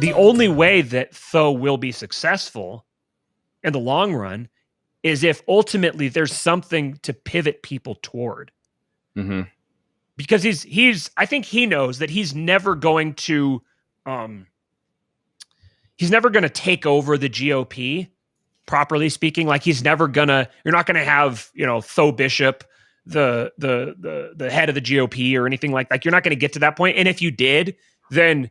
the only way that Tho will be successful in the long run is if ultimately there's something to pivot people toward. Mm-hmm. Because I think he knows that he's never going to take over the GOP, properly speaking. Like you're not gonna have, Tho Bishop, the head of the GOP or anything like that. You're not gonna get to that point. And if you did, then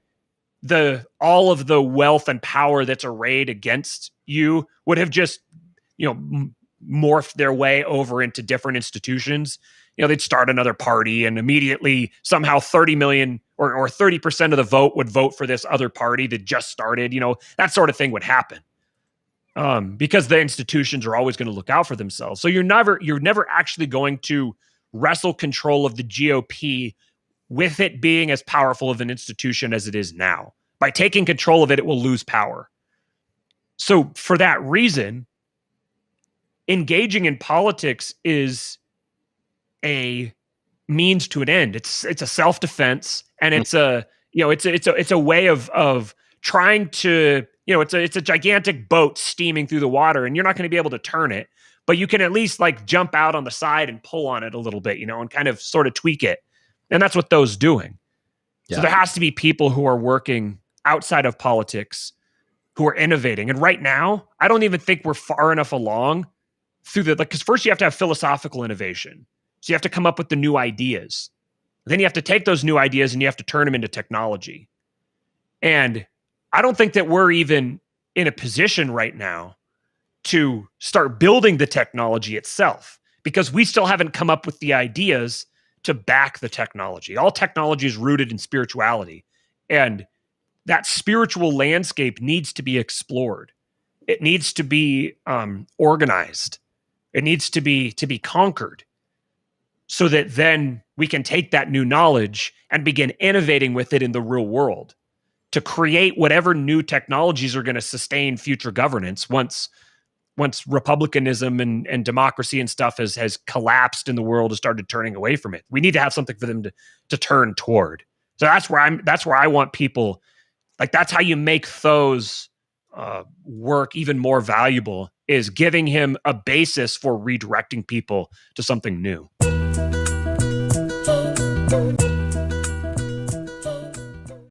all of the wealth and power that's arrayed against you would have just, morphed their way over into different institutions. They'd start another party and immediately somehow 30 million or 30% of the vote would vote for this other party that just started. That sort of thing would happen. Because the institutions are always going to look out for themselves. So you're never actually going to wrestle control of the GOP with it being as powerful of an institution as it is now. By taking control of it, it will lose power. So for that reason, engaging in politics is a means to an end. It's a self-defense, and it's a way of trying to, it's a gigantic boat steaming through the water, and you're not going to be able to turn it, but you can at least like jump out on the side and pull on it a little bit, and kind of sort of tweak it. And that's what Tho's doing. Yeah. So there has to be people who are working outside of politics who are innovating. And right now, I don't even think we're far enough along through because first you have to have philosophical innovation. So you have to come up with the new ideas. Then you have to take those new ideas and you have to turn them into technology. And I don't think that we're even in a position right now to start building the technology itself, because we still haven't come up with the ideas to back the technology. All technology is rooted in spirituality, and that spiritual landscape needs to be explored. It needs to be organized. It needs to be conquered, so that then we can take that new knowledge and begin innovating with it in the real world to create whatever new technologies are going to sustain future governance once republicanism and democracy and stuff has collapsed and the world has started turning away from it. We need to have something for them to turn toward. So that's where I want people, like, that's how you make Tho's work even more valuable, is giving him a basis for redirecting people to something new.